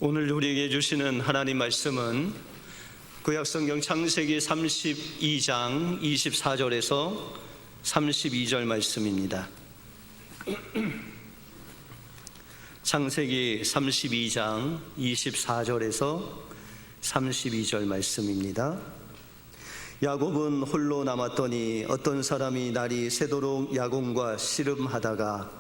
오늘 우리에게 주시는 하나님 말씀은 구약성경 창세기 32장 24절에서 32절 말씀입니다. 창세기 32장 24절에서 32절 말씀입니다. 야곱은 홀로 남았더니 어떤 사람이 날이 새도록 야곱과 씨름하다가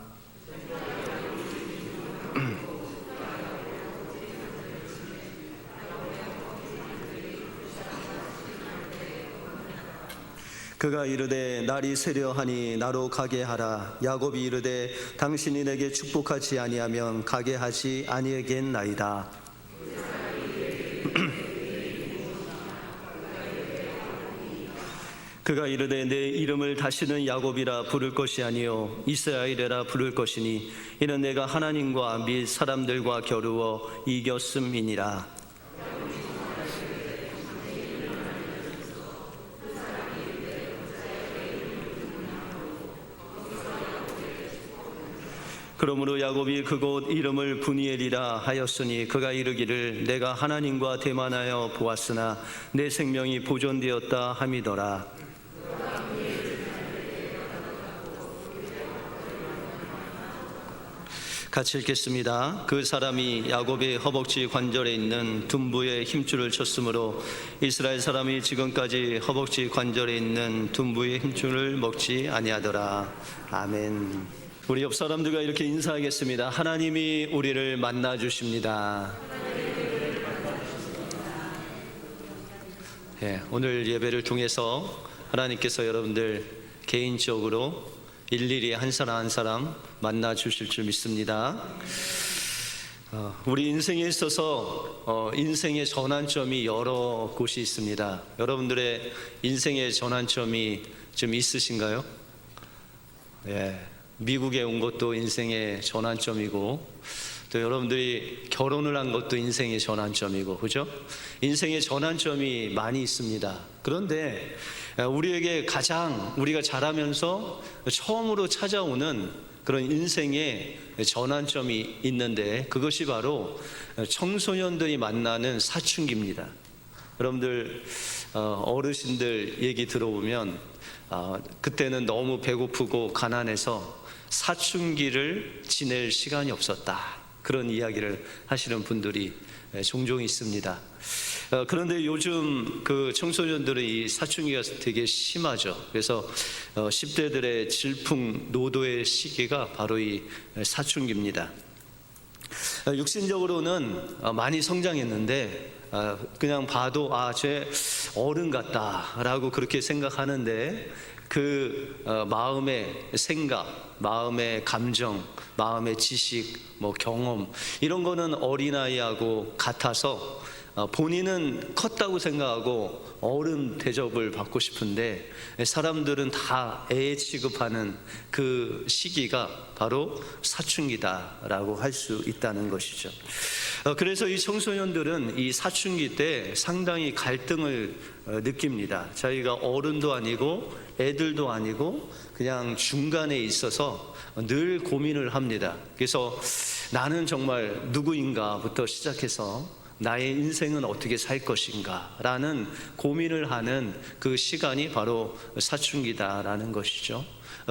그가 이르되 날이 새려하니 나로 가게 하라. 야곱이 이르되 당신이 내게 축복하지 아니하면 가게 하지 아니하겠나이다. 그가 이르되 내 이름을 다시는 야곱이라 부를 것이 아니요 이스라엘이라 부를 것이니 이는 내가 하나님과 및 사람들과 겨루어 이겼음이니라. 그러므로 야곱이 그곳 이름을 브니엘이라 하였으니 그가 이르기를 내가 하나님과 대만하여 보았으나 내 생명이 보존되었다 함이더라. 같이 읽겠습니다. 그 사람이 야곱의 허벅지 관절에 있는 둔부에 힘줄을 쳤으므로 이스라엘 사람이 지금까지 허벅지 관절에 있는 둔부의 힘줄을 먹지 아니하더라. 아멘. 우리 옆 사람들과 이렇게 인사하겠습니다. 하나님이 우리를 만나 주십니다. 오늘 예배를 통해서 하나님께서 여러분들 개인적으로 일일이 한 사람 한 사람 만나 주실 줄 믿습니다. 우리 인생에 있어서 인생의 전환점이 여러 곳이 있습니다. 여러분들의 인생의 전환점이 좀 있으신가요? 미국에 온 것도 인생의 전환점이고 또 여러분들이 결혼을 한 것도 인생의 전환점이고, 그죠? 인생의 전환점이 많이 있습니다. 그런데 우리에게 가장 우리가 자라면서 처음으로 찾아오는 그런 인생의 전환점이 있는데 그것이 바로 청소년들이 만나는 사춘기입니다. 여러분들 어르신들 얘기 들어보면 그때는 너무 배고프고 가난해서 사춘기를 지낼 시간이 없었다, 그런 이야기를 하시는 분들이 종종 있습니다. 그런데 요즘 그 청소년들은 이 사춘기가 되게 심하죠. 그래서 10대들의 질풍노도의 시기가 바로 이 사춘기입니다. 육신적으로는 많이 성장했는데 그냥 봐도 쟤 어른 같다라고 그렇게 생각하는데 그 마음의 생각, 마음의 감정, 마음의 지식, 경험, 이런 거는 어린아이하고 같아서 본인은 컸다고 생각하고 어른 대접을 받고 싶은데 사람들은 다 애 취급하는 그 시기가 바로 사춘기다라고 할 수 있다는 것이죠. 그래서 이 청소년들은 이 사춘기 때 상당히 갈등을 느낍니다. 자기가 어른도 아니고 애들도 아니고 그냥 중간에 있어서 늘 고민을 합니다. 그래서 나는 정말 누구인가부터 시작해서 나의 인생은 어떻게 살 것인가 라는 고민을 하는 그 시간이 바로 사춘기다라는 것이죠.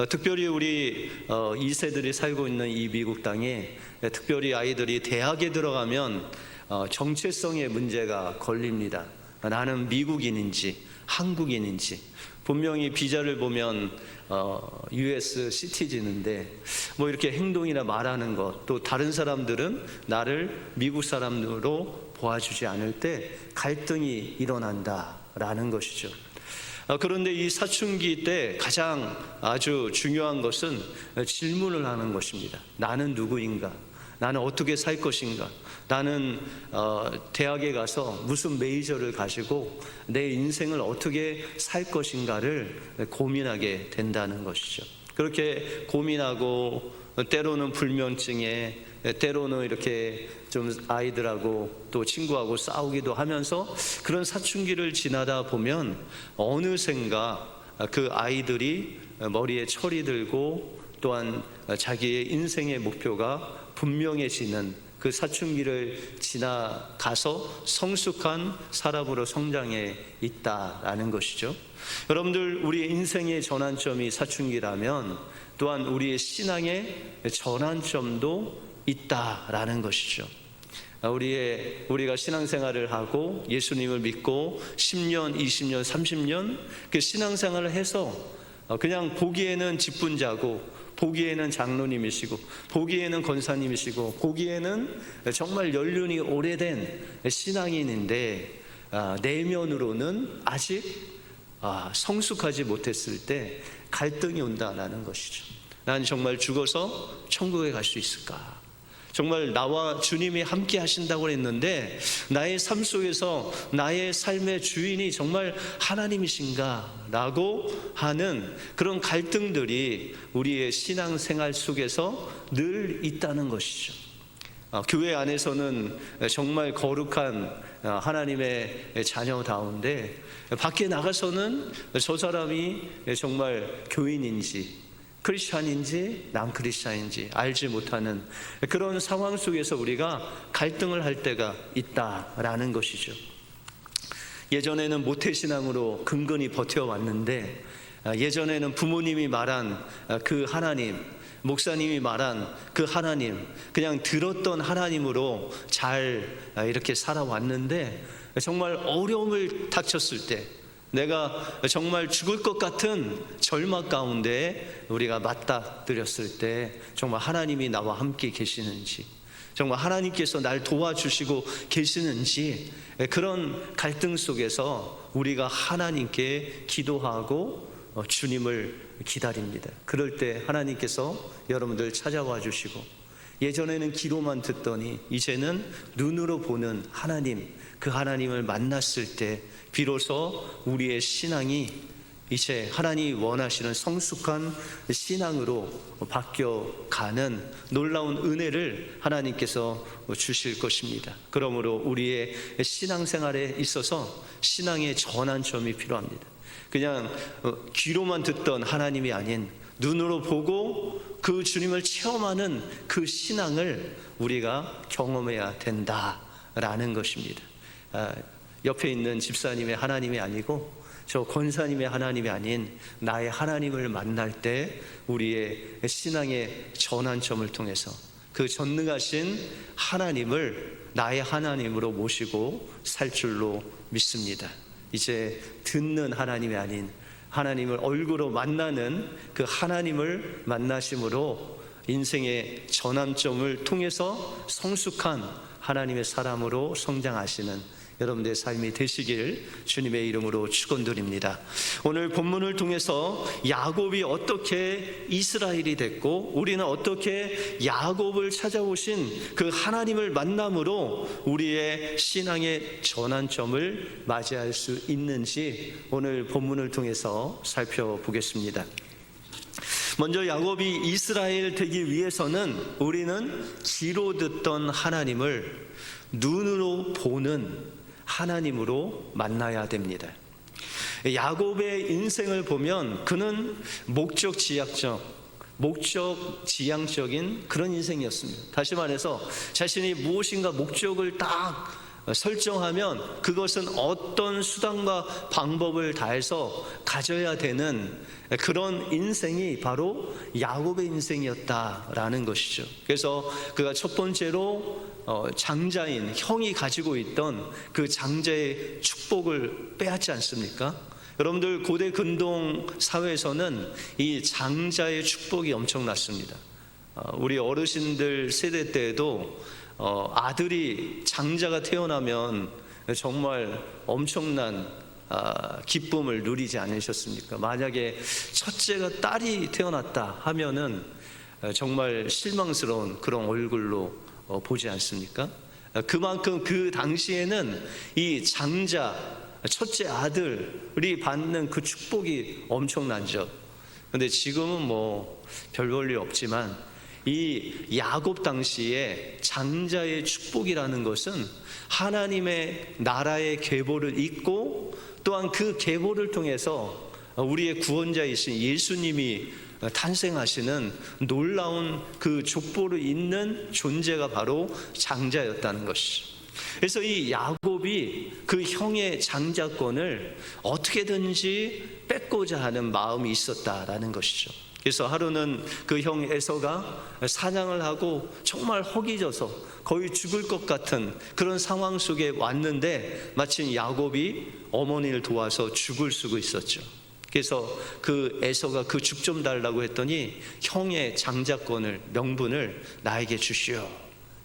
특별히 우리 2세들이 살고 있는 이 미국 땅에 특별히 아이들이 대학에 들어가면 정체성의 문제가 걸립니다. 나는 미국인인지 한국인인지, 분명히 비자를 보면 US 시티즌인데 이렇게 행동이나 말하는 것, 또 다른 사람들은 나를 미국 사람으로 보아주지 않을 때 갈등이 일어난다라는 것이죠. 그런데 이 사춘기 때 가장 아주 중요한 것은 질문을 하는 것입니다. 나는 누구인가? 나는 어떻게 살 것인가? 나는 대학에 가서 무슨 메이저를 가지고 내 인생을 어떻게 살 것인가를 고민하게 된다는 것이죠. 그렇게 고민하고 때로는 불면증에, 때로는 이렇게 좀 아이들하고 또 친구하고 싸우기도 하면서 그런 사춘기를 지나다 보면 어느샌가 그 아이들이 머리에 철이 들고 또한 자기의 인생의 목표가 분명해지는 그 사춘기를 지나가서 성숙한 사람으로 성장해 있다라는 것이죠. 여러분들, 우리 인생의 전환점이 사춘기라면 또한 우리의 신앙의 전환점도 있다라는 것이죠. 우리가 신앙생활을 하고 예수님을 믿고 10년, 20년, 30년 그 신앙생활을 해서 그냥 보기에는 직분자고, 보기에는 장로님이시고, 보기에는 권사님이시고, 보기에는 정말 연륜이 오래된 신앙인인데 내면으로는 아직 성숙하지 못했을 때 갈등이 온다는 것이죠. 난 정말 죽어서 천국에 갈 수 있을까? 정말 나와 주님이 함께 하신다고 했는데 나의 삶 속에서 나의 삶의 주인이 정말 하나님이신가? 라고 하는 그런 갈등들이 우리의 신앙생활 속에서 늘 있다는 것이죠. 교회 안에서는 정말 거룩한 하나님의 자녀다운데 밖에 나가서는 저 사람이 정말 교인인지 크리스찬인지 남크리스찬인지 알지 못하는 그런 상황 속에서 우리가 갈등을 할 때가 있다라는 것이죠. 예전에는 모태신앙으로 근근히 버텨왔는데 예전에는 부모님이 말한 그 하나님, 목사님이 말한 그 하나님, 그냥 들었던 하나님으로 잘 이렇게 살아왔는데 정말 어려움을 닥쳤을 때, 내가 정말 죽을 것 같은 절망 가운데 우리가 맞닥뜨렸을 때 정말 하나님이 나와 함께 계시는지, 정말 하나님께서 날 도와주시고 계시는지, 그런 갈등 속에서 우리가 하나님께 기도하고 주님을 기다립니다. 그럴 때 하나님께서 여러분들 찾아와 주시고, 예전에는 귀로만 듣더니 이제는 눈으로 보는 하나님, 그 하나님을 만났을 때 비로소 우리의 신앙이 이제 하나님이 원하시는 성숙한 신앙으로 바뀌어가는 놀라운 은혜를 하나님께서 주실 것입니다. 그러므로 우리의 신앙생활에 있어서 신앙의 전환점이 필요합니다. 그냥 귀로만 듣던 하나님이 아닌 눈으로 보고 그 주님을 체험하는 그 신앙을 우리가 경험해야 된다라는 것입니다. 옆에 있는 집사님의 하나님이 아니고 저 권사님의 하나님이 아닌 나의 하나님을 만날 때 우리의 신앙의 전환점을 통해서 그 전능하신 하나님을 나의 하나님으로 모시고 살 줄로 믿습니다. 이제 듣는 하나님이 아닌 하나님을 얼굴로 만나는 그 하나님을 만나심으로 인생의 전환점을 통해서 성숙한 하나님의 사람으로 성장하시는 여러분들의 삶이 되시길 주님의 이름으로 축원드립니다. 오늘 본문을 통해서 야곱이 어떻게 이스라엘이 됐고 우리는 어떻게 야곱을 찾아오신 그 하나님을 만남으로 우리의 신앙의 전환점을 맞이할 수 있는지 오늘 본문을 통해서 살펴보겠습니다. 먼저 야곱이 이스라엘 되기 위해서는 우리는 귀로 듣던 하나님을 눈으로 보는 하나님으로 만나야 됩니다. 야곱의 인생을 보면 그는 목적 지향적인 그런 인생이었습니다. 다시 말해서 자신이 무엇인가 목적을 딱 설정하면 그것은 어떤 수단과 방법을 다해서 가져야 되는 그런 인생이 바로 야곱의 인생이었다라는 것이죠. 그래서 그가 첫 번째로 장자인 형이 가지고 있던 그 장자의 축복을 빼앗지 않습니까? 여러분들 고대 근동 사회에서는 이 장자의 축복이 엄청났습니다. 우리 어르신들 세대 때에도 아들이 장자가 태어나면 정말 엄청난 기쁨을 누리지 않으셨습니까? 만약에 첫째가 딸이 태어났다 하면은 정말 실망스러운 그런 얼굴로 보지 않습니까? 그만큼 그 당시에는 이 장자, 첫째 아들이 받는 그 축복이 엄청나죠. 근데 지금은 뭐 별 볼 일 없지만 이 야곱 당시에 장자의 축복이라는 것은 하나님의 나라의 계보를 잇고 또한 그 계보를 통해서 우리의 구원자이신 예수님이 탄생하시는 놀라운 그 족보를 잇는 존재가 바로 장자였다는 것이죠. 그래서 이 야곱이 그 형의 장자권을 어떻게든지 뺏고자 하는 마음이 있었다라는 것이죠. 그래서 하루는 그 형 에서가 사냥을 하고 정말 허기져서 거의 죽을 것 같은 그런 상황 속에 왔는데 마침 야곱이 어머니를 도와서 죽을 쓰고 있었죠. 그래서 그 에서가 그 죽 좀 달라고 했더니 형의 장자권을, 명분을 나에게 주시오.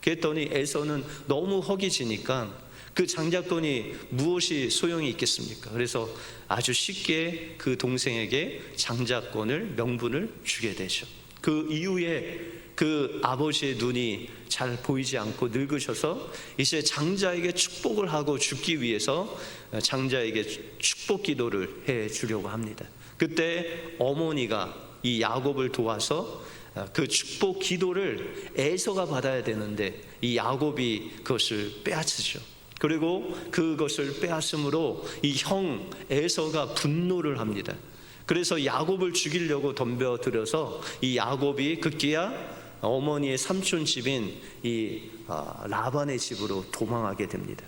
그랬더니 에서는 너무 허기지니까 그 장자권이 무엇이 소용이 있겠습니까? 그래서 아주 쉽게 그 동생에게 장자권을, 명분을 주게 되죠. 그 이후에 그 아버지의 눈이 잘 보이지 않고 늙으셔서 이제 장자에게 축복을 하고 죽기 위해서 장자에게 축복 기도를 해 주려고 합니다. 그때 어머니가 이 야곱을 도와서 그 축복 기도를 에서가 받아야 되는데 이 야곱이 그것을 빼앗으죠. 그리고 그것을 빼앗음으로 이 형 에서가 분노를 합니다. 그래서 야곱을 죽이려고 덤벼들어서 이 야곱이 급기야 어머니의 삼촌 집인 이 라반의 집으로 도망하게 됩니다.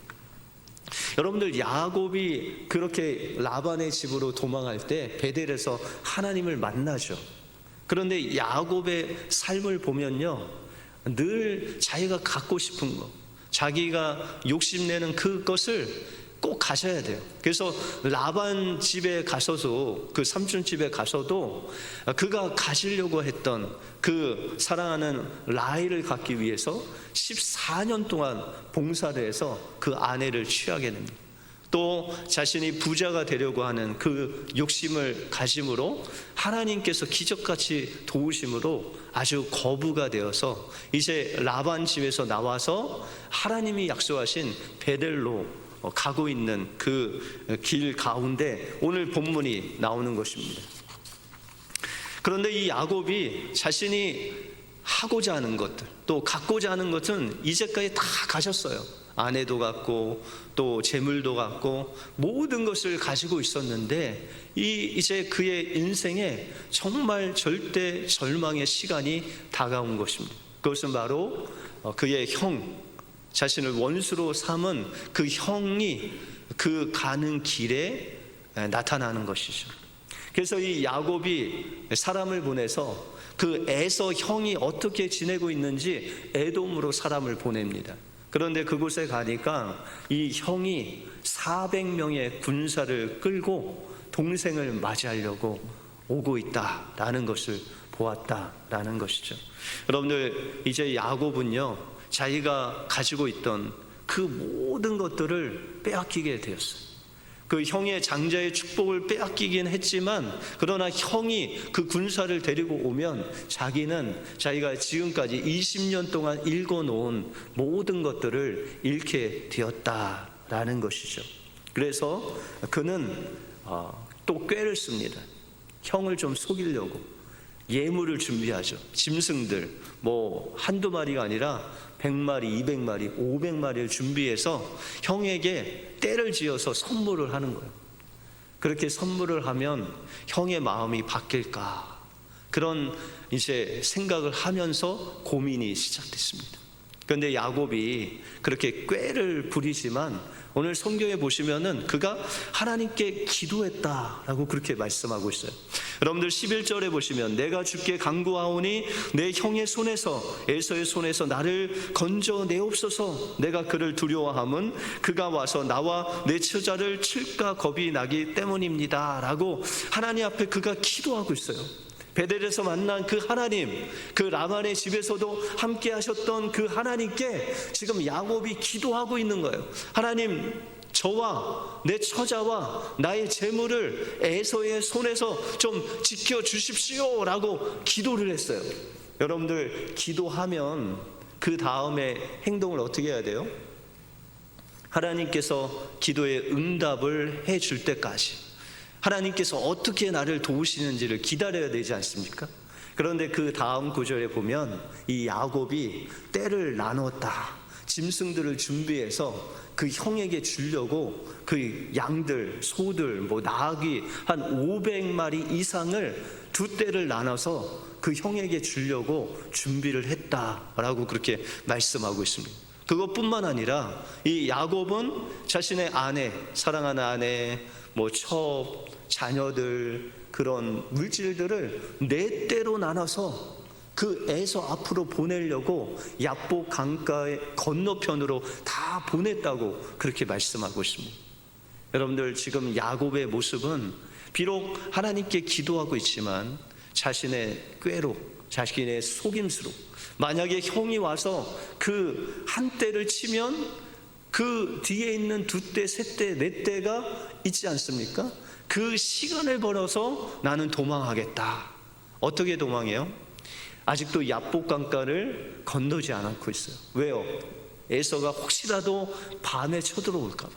여러분들, 야곱이 그렇게 라반의 집으로 도망할 때 베델에서 하나님을 만나죠. 그런데 야곱의 삶을 보면요, 늘 자기가 갖고 싶은 거, 자기가 욕심내는 그것을 꼭 가져야 돼요. 그래서 라반 집에 가서도, 그 삼촌 집에 가서도 그가 가지려고 했던 그 사랑하는 라헬을 갖기 위해서 14년 동안 봉사를 해서 그 아내를 취하게 됩니다. 또 자신이 부자가 되려고 하는 그 욕심을 가짐으로 하나님께서 기적같이 도우심으로 아주 거부가 되어서 이제 라반 집에서 나와서 하나님이 약속하신 베델로 가고 있는 그 길 가운데 오늘 본문이 나오는 것입니다. 그런데 이 야곱이 자신이 하고자 하는 것들, 또 갖고자 하는 것은 이제까지 다 가졌어요. 아내도 갖고 또 재물도 갖고 모든 것을 가지고 있었는데 이제 그의 인생에 정말 절대 절망의 시간이 다가온 것입니다. 그것은 바로 그의 형, 자신을 원수로 삼은 그 형이 그 가는 길에 나타나는 것이죠. 그래서 이 야곱이 사람을 보내서 그 에서 형이 어떻게 지내고 있는지 에돔으로 사람을 보냅니다. 그런데 그곳에 가니까 이 형이 400명의 군사를 끌고 동생을 맞이하려고 오고 있다라는 것을 보았다라는 것이죠. 여러분들, 이제 야곱은요, 자기가 가지고 있던 그 모든 것들을 빼앗기게 되었어요. 그 형의 장자의 축복을 빼앗기긴 했지만, 그러나 형이 그 군사를 데리고 오면 자기는 자기가 지금까지 20년 동안 읽어놓은 모든 것들을 잃게 되었다라는 것이죠. 그래서 그는 또 꾀를 씁니다. 형을 좀 속이려고 예물을 준비하죠. 짐승들 한두 마리가 아니라 100마리, 200마리, 500마리를 준비해서 형에게 떼를 지어서 선물을 하는 거예요. 그렇게 선물을 하면 형의 마음이 바뀔까, 그런 이제 생각을 하면서 고민이 시작됐습니다. 그런데 야곱이 그렇게 꾀를 부리지만 오늘 성경에 보시면은 그가 하나님께 기도했다라고 그렇게 말씀하고 있어요. 여러분들 11절에 보시면 내가 주께 간구하오니 내 형의 손에서, 에서의 손에서 나를 건져내옵소서. 내가 그를 두려워함은 그가 와서 나와 내 처자를 칠까 겁이 나기 때문입니다 라고 하나님 앞에 그가 기도하고 있어요. 베델에서 만난 그 하나님, 그 라반의 집에서도 함께 하셨던 그 하나님께 지금 야곱이 기도하고 있는 거예요. 하나님, 저와 내 처자와 나의 재물을 에서의 손에서 좀 지켜주십시오 라고 기도를 했어요. 여러분들, 기도하면 그 다음에 행동을 어떻게 해야 돼요? 하나님께서 기도의 응답을 해줄 때까지 하나님께서 어떻게 나를 도우시는지를 기다려야 되지 않습니까? 그런데 그 다음 구절에 보면 이 야곱이 떼를 나눴다, 짐승들을 준비해서 그 형에게 주려고 그 양들, 소들, 나귀 한 500마리 이상을 두 떼를 나눠서 그 형에게 주려고 준비를 했다라고 그렇게 말씀하고 있습니다. 그것뿐만 아니라 이 야곱은 자신의 아내, 사랑하는 아내, 첩, 자녀들, 그런 물질들을 네 떼로 나눠서 그 에서 앞으로 보내려고 야복 강가의 건너편으로 다 보냈다고 그렇게 말씀하고 있습니다. 여러분들, 지금 야곱의 모습은 비록 하나님께 기도하고 있지만 자신의 꾀로, 자신의 속임수로, 만약에 형이 와서 그 한 떼를 치면 그 뒤에 있는 두 떼, 세 떼, 네 떼가 있지 않습니까? 그 시간을 벌어서 나는 도망하겠다. 어떻게 도망해요? 아직도 야복 강가를 건너지 않고 있어요. 왜요? 에서가 혹시라도 밤에 쳐들어올까 봐.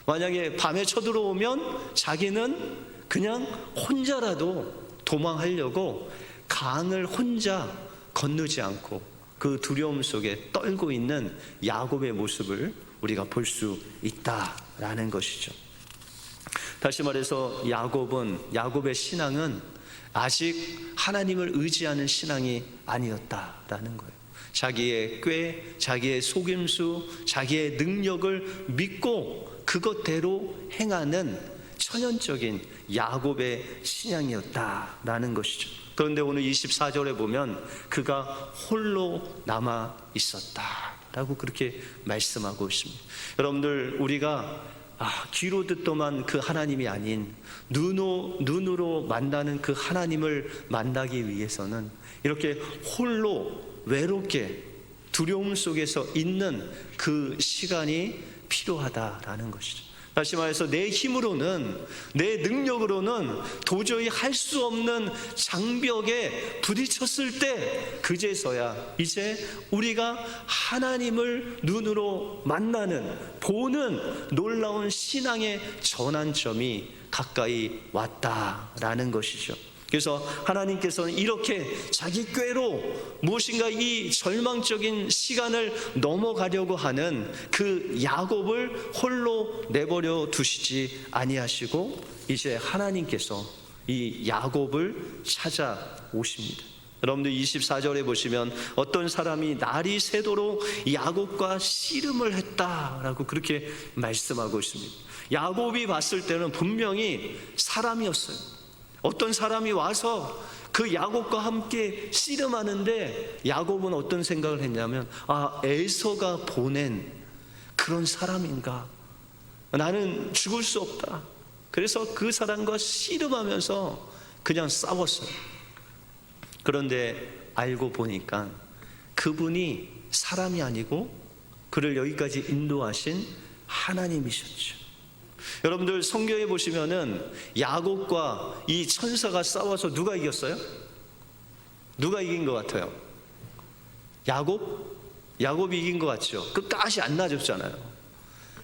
만약에 밤에 쳐들어오면 자기는 그냥 혼자라도 도망하려고 강을 혼자 건너지 않고 그 두려움 속에 떨고 있는 야곱의 모습을 우리가 볼 수 있다라는 것이죠. 다시 말해서 야곱의 신앙은 아직 하나님을 의지하는 신앙이 아니었다라는 거예요. 자기의 꾀, 자기의 속임수, 자기의 능력을 믿고 그것대로 행하는 천연적인 야곱의 신앙이었다라는 것이죠. 그런데 오늘 24절에 보면 그가 홀로 남아 있었다라고 그렇게 말씀하고 있습니다. 여러분들, 우리가 귀로 듣더만 그 하나님이 아닌 눈으로 만나는 그 하나님을 만나기 위해서는 이렇게 홀로 외롭게 두려움 속에서 있는 그 시간이 필요하다라는 것이죠. 다시 말해서 내 힘으로는, 내 능력으로는 도저히 할 수 없는 장벽에 부딪혔을 때 그제서야 이제 우리가 하나님을 눈으로 만나는, 보는 놀라운 신앙의 전환점이 가까이 왔다라는 것이죠. 그래서 하나님께서는 이렇게 자기 꾀로 무엇인가 이 절망적인 시간을 넘어가려고 하는 그 야곱을 홀로 내버려 두시지 아니하시고 이제 하나님께서 이 야곱을 찾아오십니다. 여러분들 24절에 보시면 어떤 사람이 날이 새도록 야곱과 씨름을 했다라고 그렇게 말씀하고 있습니다. 야곱이 봤을 때는 분명히 사람이었어요. 어떤 사람이 와서 그 야곱과 함께 씨름하는데 야곱은 어떤 생각을 했냐면 에서가 보낸 그런 사람인가? 나는 죽을 수 없다. 그래서 그 사람과 씨름하면서 그냥 싸웠어요. 그런데 알고 보니까 그분이 사람이 아니고 그를 여기까지 인도하신 하나님이셨죠. 여러분들, 성경에 보시면은 야곱과 이 천사가 싸워서 누가 이겼어요? 누가 이긴 것 같아요? 야곱이 이긴 것 같죠? 끝까지 안 놔줬잖아요.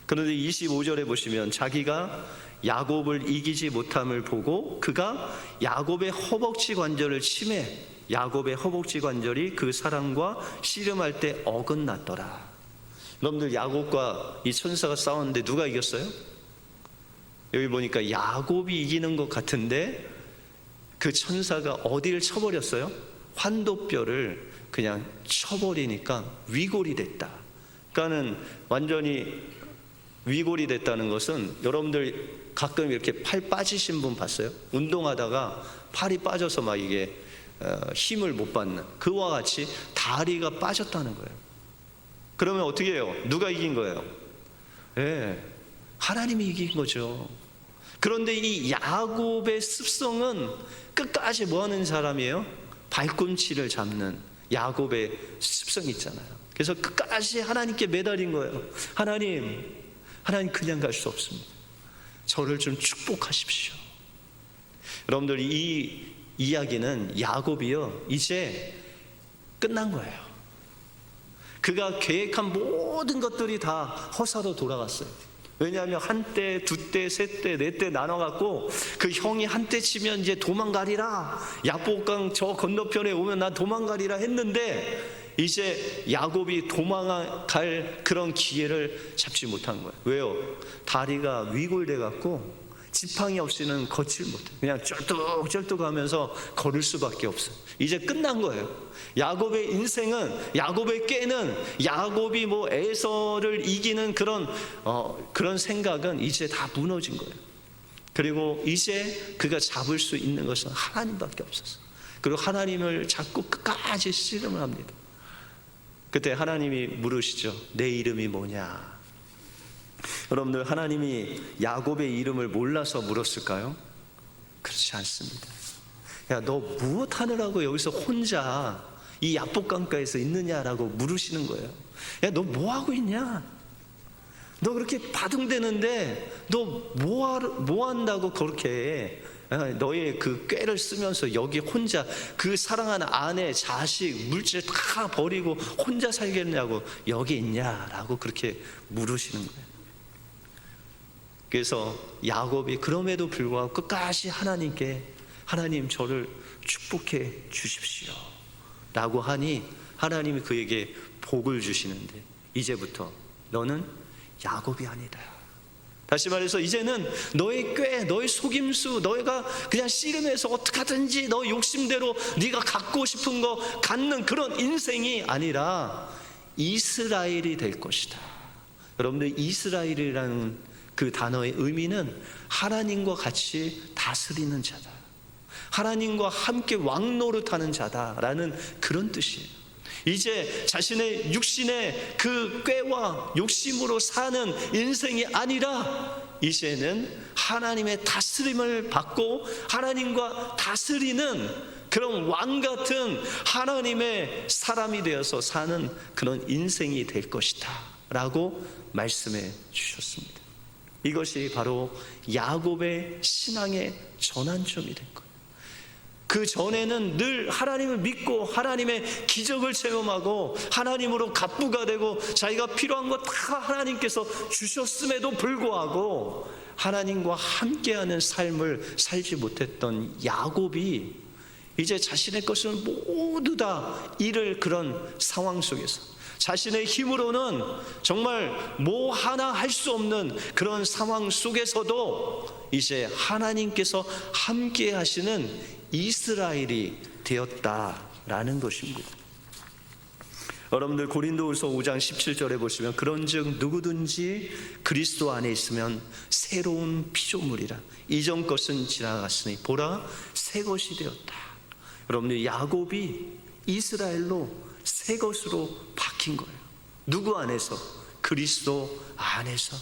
그런데 25절에 보시면 자기가 야곱을 이기지 못함을 보고 그가 야곱의 허벅지 관절을 치매 야곱의 허벅지 관절이 그 사람과 씨름할 때 어긋났더라. 여러분들, 야곱과 이 천사가 싸웠는데 누가 이겼어요? 여기 보니까 야곱이 이기는 것 같은데 그 천사가 어디를 쳐버렸어요? 환도뼈를 그냥 쳐버리니까 위골이 됐다. 그러니까는 완전히 위골이 됐다는 것은, 여러분들 가끔 이렇게 팔 빠지신 분 봤어요? 운동하다가 팔이 빠져서 막 이게 힘을 못 받는, 그와 같이 다리가 빠졌다는 거예요. 그러면 어떻게 해요? 누가 이긴 거예요? 하나님이 이긴 거죠. 그런데 이 야곱의 습성은 끝까지 뭐 하는 사람이에요? 발꿈치를 잡는 야곱의 습성이 있잖아요. 그래서 끝까지 하나님께 매달린 거예요. 하나님 그냥 갈 수 없습니다. 저를 좀 축복하십시오. 여러분들, 이 이야기는 야곱이요, 이제 끝난 거예요. 그가 계획한 모든 것들이 다 허사로 돌아갔어요. 왜냐하면 한 때, 두 때, 세 때, 네 때 나눠갖고 그 형이 한 때 치면 이제 도망가리라, 야복강 저 건너편에 오면 나 도망가리라 했는데 이제 야곱이 도망갈 그런 기회를 잡지 못한 거예요. 왜요? 다리가 위골돼갖고 지팡이 없이는 걷질 못해. 그냥 쩔뚝쩔뚝하면서 걸을 수밖에 없어요. 이제 끝난 거예요. 야곱의 인생은, 야곱의 꾀는, 야곱이 뭐 에서를 이기는 그런 생각은 이제 다 무너진 거예요. 그리고 이제 그가 잡을 수 있는 것은 하나님밖에 없었어요. 그리고 하나님을 자꾸 끝까지 씨름을 합니다. 그때 하나님이 물으시죠. 내 이름이 뭐냐? 여러분들, 하나님이 야곱의 이름을 몰라서 물었을까요? 그렇지 않습니다. 야, 너 무엇 하느라고 여기서 혼자 이 야복강가에서 있느냐라고 물으시는 거예요. 야, 너 뭐 하고 있냐? 너 그렇게 바둥대는데 너 뭐 한다고 그렇게 너의 그 꾀를 쓰면서 여기 혼자 그 사랑하는 아내, 자식, 물질 다 버리고 혼자 살겠냐고 여기 있냐라고 그렇게 물으시는 거예요. 그래서 야곱이 그럼에도 불구하고 끝까지 하나님께, 하나님 저를 축복해 주십시오 라고 하니 하나님이 그에게 복을 주시는데, 이제부터 너는 야곱이 아니다. 다시 말해서 이제는 너의 꾀, 너의 속임수, 너희가 그냥 씨름해서 어떻게 하든지 너 욕심대로 네가 갖고 싶은 거 갖는 그런 인생이 아니라 이스라엘이 될 것이다. 여러분들, 이스라엘이라는 그 단어의 의미는 하나님과 같이 다스리는 자다, 하나님과 함께 왕노릇하는 자다라는 그런 뜻이에요. 이제 자신의 육신의 그 꾀와 욕심으로 사는 인생이 아니라 이제는 하나님의 다스림을 받고 하나님과 다스리는 그런 왕 같은 하나님의 사람이 되어서 사는 그런 인생이 될 것이다 라고 말씀해 주셨습니다. 이것이 바로 야곱의 신앙의 전환점이 된 거예요. 그 전에는 늘 하나님을 믿고 하나님의 기적을 체험하고 하나님으로 갑부가 되고 자기가 필요한 거 다 하나님께서 주셨음에도 불구하고 하나님과 함께하는 삶을 살지 못했던 야곱이 이제 자신의 것을 모두 다 잃을 그런 상황 속에서 자신의 힘으로는 정말 뭐 하나 할 수 없는 그런 상황 속에서도 이제 하나님께서 함께 하시는 이스라엘이 되었다라는 것입니다. 여러분들, 고린도후서 5장 17절에 보시면 그런즉 누구든지 그리스도 안에 있으면 새로운 피조물이라, 이전 것은 지나갔으니 보라 새 것이 되었다. 여러분들, 야곱이 이스라엘로 새 것으로 바뀐 거예요. 누구 안에서? 그리스도 안에서.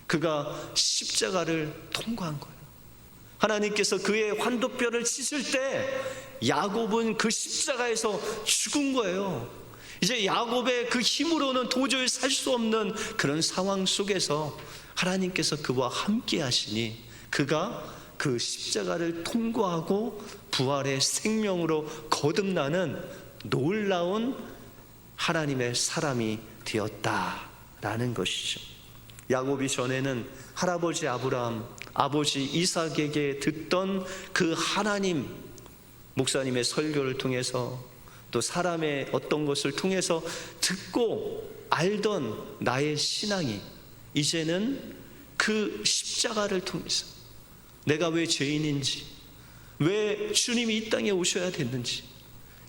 그가 십자가를 통과한 거예요. 하나님께서 그의 환도뼈를 치실 때 야곱은 그 십자가에서 죽은 거예요. 이제 야곱의 그 힘으로는 도저히 살 수 없는 그런 상황 속에서 하나님께서 그와 함께 하시니 그가 그 십자가를 통과하고 부활의 생명으로 거듭나는 놀라운 하나님의 사람이 되었다라는 것이죠. 야곱이 전에는 할아버지 아브라함, 아버지 이삭에게 듣던 그 하나님, 목사님의 설교를 통해서 또 사람의 어떤 것을 통해서 듣고 알던 나의 신앙이 이제는 그 십자가를 통해서 내가 왜 죄인인지, 왜 주님이 이 땅에 오셔야 됐는지,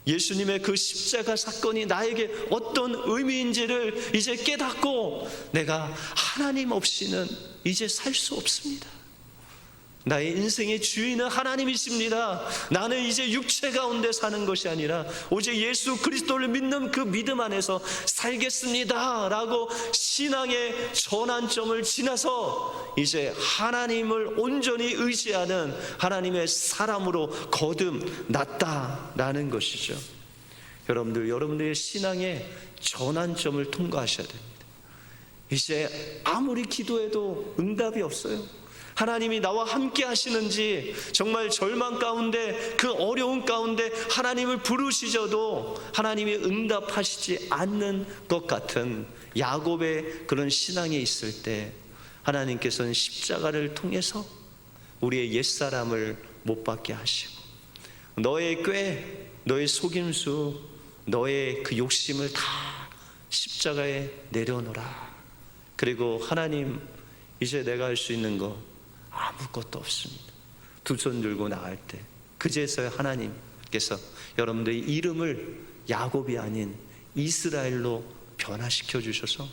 예수님의 그 십자가 사건이 나에게 어떤 의미인지를 이제 깨닫고 내가 하나님 없이는 이제 살 수 없습니다. 나의 인생의 주인은 하나님이십니다. 나는 이제 육체 가운데 사는 것이 아니라 오직 예수 그리스도를 믿는 그 믿음 안에서 살겠습니다 라고 신앙의 전환점을 지나서 이제 하나님을 온전히 의지하는 하나님의 사람으로 거듭났다라는 것이죠. 여러분들의 신앙의 전환점을 통과하셔야 됩니다. 이제 아무리 기도해도 응답이 없어요. 하나님이 나와 함께 하시는지, 정말 절망 가운데 그 어려운 가운데 하나님을 부르시셔도 하나님이 응답하시지 않는 것 같은 야곱의 그런 신앙에 있을 때 하나님께서는 십자가를 통해서 우리의 옛사람을 못 받게 하시고 너의 꾀, 너의 속임수, 너의 그 욕심을 다 십자가에 내려놓으라. 그리고 하나님, 이제 내가 할 수 있는 거 아무것도 없습니다. 두 손 들고 나갈 때 그제서야 하나님께서 여러분들의 이름을 야곱이 아닌 이스라엘로 변화시켜 주셔서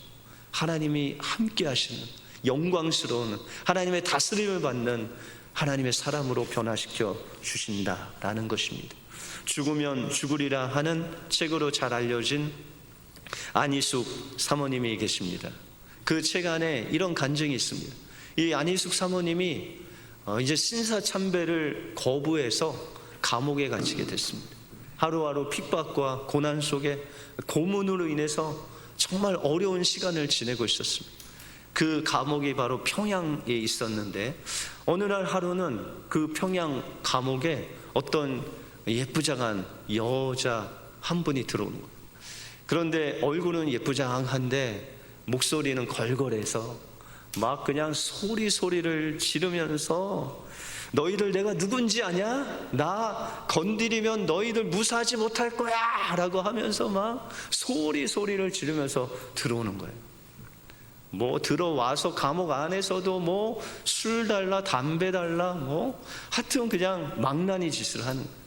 하나님이 함께 하시는 영광스러운 하나님의 다스림을 받는 하나님의 사람으로 변화시켜 주신다라는 것입니다. 죽으면 죽으리라 하는 책으로 잘 알려진 안희숙 사모님이 계십니다. 그 책 안에 이런 간증이 있습니다. 이 안희숙 사모님이 이제 신사참배를 거부해서 감옥에 갇히게 됐습니다. 하루하루 핍박과 고난 속에 고문으로 인해서 정말 어려운 시간을 지내고 있었습니다. 그 감옥이 바로 평양에 있었는데 어느 날 하루는 그 평양 감옥에 어떤 예쁘장한 여자 한 분이 들어오는 거예요. 그런데 얼굴은 예쁘장한데 목소리는 걸걸해서 막 그냥 소리를 지르면서 너희들 내가 누군지 아냐? 나 건드리면 너희들 무사하지 못할 거야 라고 하면서 막 소리를 지르면서 들어오는 거예요. 뭐 들어와서 감옥 안에서도 뭐 술 달라 담배 달라 뭐 하여튼 그냥 망나니 짓을 하는 거예요.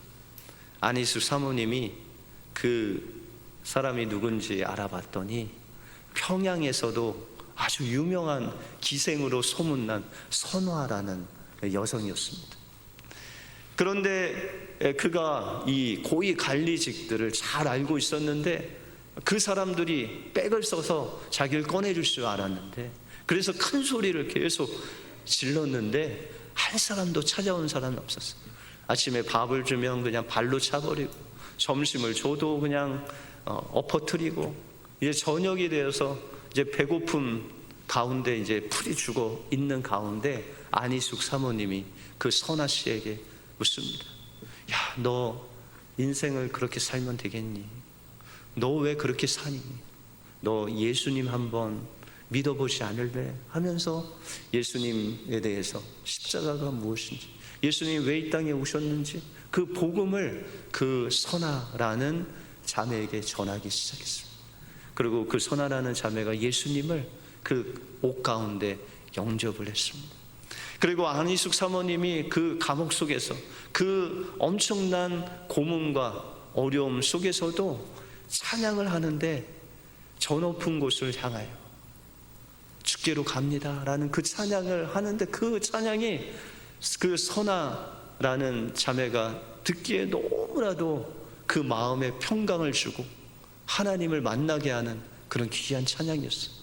안희숙 사모님이 그 사람이 누군지 알아봤더니 평양에서도 아주 유명한 기생으로 소문난 선화라는 여성이었습니다. 그런데 그가 이 고위 관리직들을 잘 알고 있었는데 그 사람들이 백을 써서 자기를 꺼내줄 줄 알았는데 그래서 큰 소리를 계속 질렀는데 한 사람도 찾아온 사람은 없었어요. 아침에 밥을 주면 그냥 발로 차버리고 점심을 줘도 그냥 엎어뜨리고 이제 저녁이 되어서 이제 배고픔 가운데 이제 풀이 죽어 있는 가운데 안희숙 사모님이 그 선아 씨에게 묻습니다. 야, 너 인생을 그렇게 살면 되겠니? 너 왜 그렇게 사니? 너 예수님 한번 믿어보지 않을래? 하면서 예수님에 대해서 십자가가 무엇인지 예수님이 왜 이 땅에 오셨는지 그 복음을 그 선아라는 자매에게 전하기 시작했습니다. 그리고 그 선아라는 자매가 예수님을 그 옷 가운데 영접을 했습니다. 그리고 안희숙 사모님이 그 감옥 속에서 그 엄청난 고문과 어려움 속에서도 찬양을 하는데 저 높은 곳을 향하여 주께로 갑니다 라는 그 찬양을 하는데 그 찬양이 그 선아라는 자매가 듣기에 너무나도 그 마음에 평강을 주고 하나님을 만나게 하는 그런 귀한 찬양이었어요.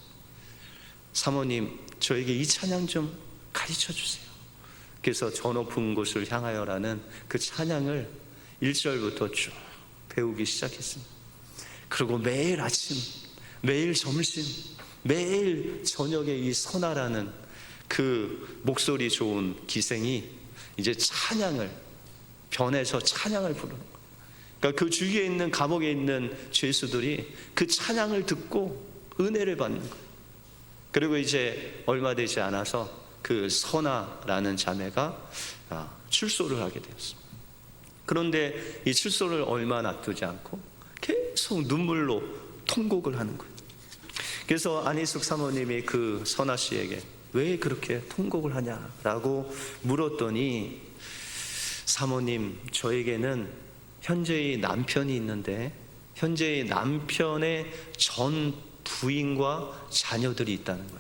사모님, 저에게 이 찬양 좀 가르쳐 주세요. 그래서 저 높은 곳을 향하여라는 그 찬양을 1절부터 쭉 배우기 시작했습니다. 그리고 매일 아침, 매일 점심, 매일 저녁에 이 선아라는 그 목소리 좋은 기생이 이제 찬양을 변해서 찬양을 부르는 거예요. 그러니까 그 주위에 있는 감옥에 있는 죄수들이 그 찬양을 듣고 은혜를 받는 거예요. 그리고 이제 얼마 되지 않아서 그 선아라는 자매가 출소를 하게 되었습니다. 그런데 이 출소를 얼마 놔두지 않고 계속 눈물로 통곡을 하는 거예요. 그래서 안희숙 사모님이 그 선아 씨에게 왜 그렇게 통곡을 하냐라고 물었더니 사모님, 저에게는 현재의 남편이 있는데 현재의 남편의 전 부인과 자녀들이 있다는 거예요.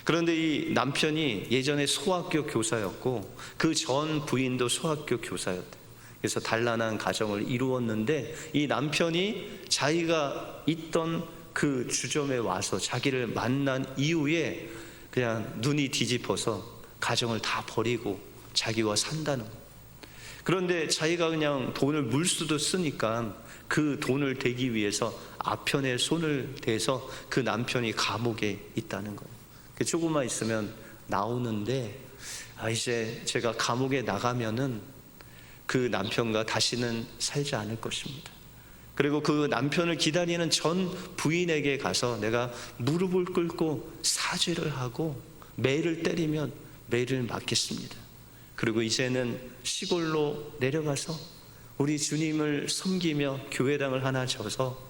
그런데 이 남편이 예전에 소학교 교사였고 그 전 부인도 소학교 교사였대요. 그래서 단란한 가정을 이루었는데 이 남편이 자기가 있던 그 주점에 와서 자기를 만난 이후에 그냥 눈이 뒤집어서 가정을 다 버리고 자기와 산다는 거예요. 그런데 자기가 그냥 돈을 물수도 쓰니까 그 돈을 대기 위해서 아편에 손을 대서 그 남편이 감옥에 있다는 거예요. 조금만 있으면 나오는데 이제 제가 감옥에 나가면은 그 남편과 다시는 살지 않을 것입니다. 그리고 그 남편을 기다리는 전 부인에게 가서 내가 무릎을 꿇고 사죄를 하고 매를 때리면 매를 맞겠습니다. 그리고 이제는 시골로 내려가서 우리 주님을 섬기며 교회당을 하나 져서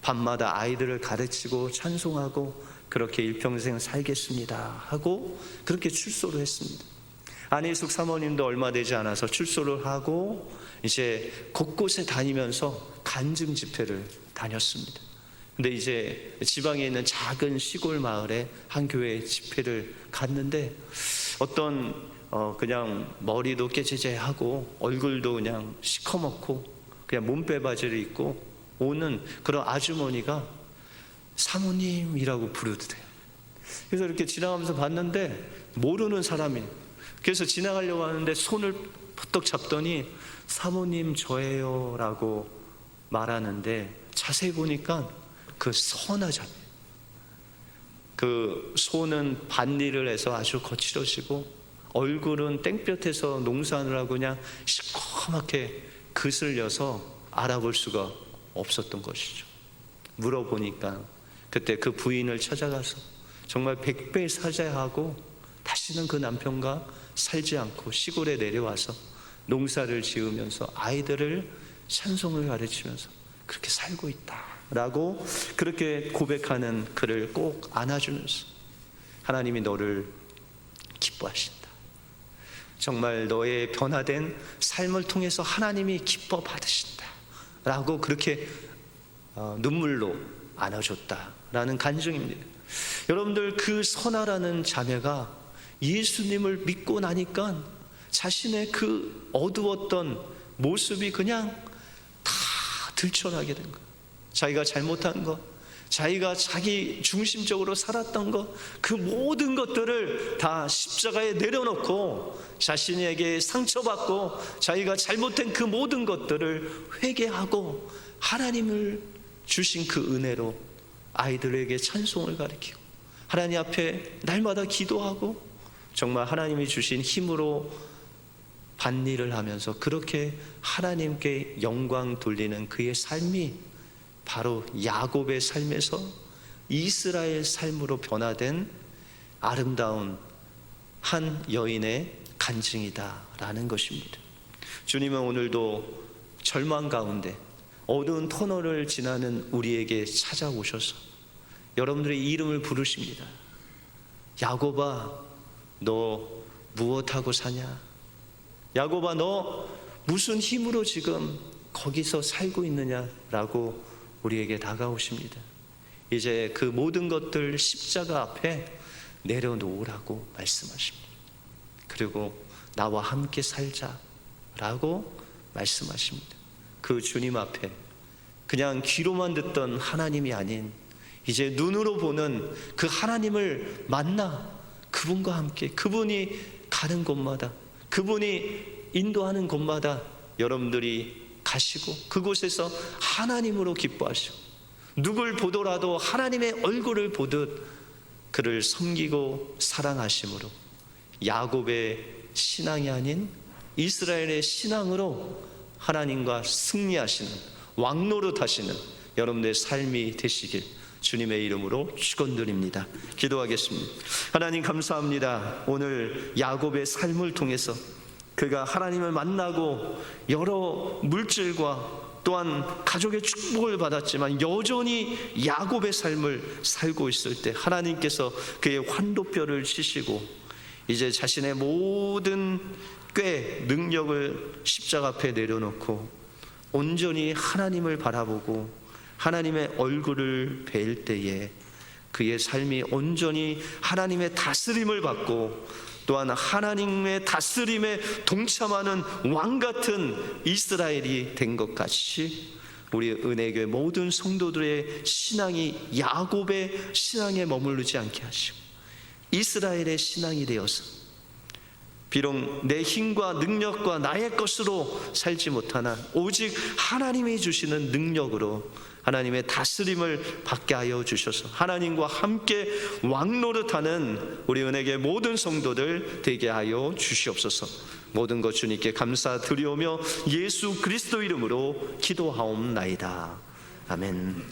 밤마다 아이들을 가르치고 찬송하고 그렇게 일평생 살겠습니다 하고 그렇게 출소를 했습니다. 안희숙 사모님도 얼마 되지 않아서 출소를 하고 이제 곳곳에 다니면서 간증 집회를 다녔습니다. 근데 이제 지방에 있는 작은 시골 마을에 한 교회 집회를 갔는데 어떤 그냥 머리도 깨재재하고 얼굴도 그냥 시커멓고 그냥 몸빼바지를 입고 오는 그런 아주머니가 사모님이라고 부르더래요. 그래서 이렇게 지나가면서 봤는데 모르는 사람이, 그래서 지나가려고 하는데 손을 퍼떡 잡더니 사모님 저예요 라고 말하는데 자세히 보니까 그 선하잖아요. 그 손은 밭일을 해서 아주 거칠어지고 얼굴은 땡볕에서 농사하느라고 그냥 시커멓게 그슬려서 알아볼 수가 없었던 것이죠. 물어보니까 그때 그 부인을 찾아가서 정말 백배 사죄하고 다시는 그 남편과 살지 않고 시골에 내려와서 농사를 지으면서 아이들을 찬송을 가르치면서 그렇게 살고 있다라고 그렇게 고백하는 그를 꼭 안아주면서 하나님이 너를 기뻐하신다. 정말 너의 변화된 삶을 통해서 하나님이 기뻐 받으신다 라고 그렇게 눈물로 안아줬다라는 간증입니다. 여러분들, 그 선아라는 자매가 예수님을 믿고 나니까 자신의 그 어두웠던 모습이 그냥 다 들춰나게 된 거예요. 자기가 잘못한 것, 자기가 자기 중심적으로 살았던 것, 그 모든 것들을 다 십자가에 내려놓고 자신에게 상처받고 자기가 잘못된 그 모든 것들을 회개하고 하나님을 주신 그 은혜로 아이들에게 찬송을 가르치고 하나님 앞에 날마다 기도하고 정말 하나님이 주신 힘으로 밭일을 하면서 그렇게 하나님께 영광 돌리는 그의 삶이 바로 야곱의 삶에서 이스라엘 삶으로 변화된 아름다운 한 여인의 간증이다라는 것입니다. 주님은 오늘도 절망 가운데 어두운 터널을 지나는 우리에게 찾아오셔서 여러분들의 이름을 부르십니다. 야곱아, 너 무엇하고 사냐? 야곱아, 너 무슨 힘으로 지금 거기서 살고 있느냐라고 우리에게 다가오십니다. 이제 그 모든 것들 십자가 앞에 내려놓으라고 말씀하십니다. 그리고 나와 함께 살자라고 말씀하십니다. 그 주님 앞에 그냥 귀로만 듣던 하나님이 아닌 이제 눈으로 보는 그 하나님을 만나 그분과 함께, 그분이 가는 곳마다, 그분이 인도하는 곳마다 여러분들이 가시고 그곳에서 하나님으로 기뻐하시고 누굴 보더라도 하나님의 얼굴을 보듯 그를 섬기고 사랑하심으로 야곱의 신앙이 아닌 이스라엘의 신앙으로 하나님과 승리하시는, 왕노릇하시는 여러분들의 삶이 되시길 주님의 이름으로 축원드립니다. 기도하겠습니다. 하나님 감사합니다. 오늘 야곱의 삶을 통해서 그가 하나님을 만나고 여러 물질과 또한 가족의 축복을 받았지만 여전히 야곱의 삶을 살고 있을 때 하나님께서 그의 환도뼈를 치시고 이제 자신의 모든 꽤 능력을 십자가 앞에 내려놓고 온전히 하나님을 바라보고 하나님의 얼굴을 뵐 때에 그의 삶이 온전히 하나님의 다스림을 받고 또한 하나님의 다스림에 동참하는 왕같은 이스라엘이 된 것 같이 우리 은혜교회 모든 성도들의 신앙이 야곱의 신앙에 머무르지 않게 하시고 이스라엘의 신앙이 되어서 비록 내 힘과 능력과 나의 것으로 살지 못하나 오직 하나님이 주시는 능력으로 하나님의 다스림을 받게 하여 주셔서 하나님과 함께 왕노릇하는 우리 은혜의 모든 성도들 되게 하여 주시옵소서. 모든 것 주님께 감사드리오며 예수 그리스도 이름으로 기도하옵나이다. 아멘.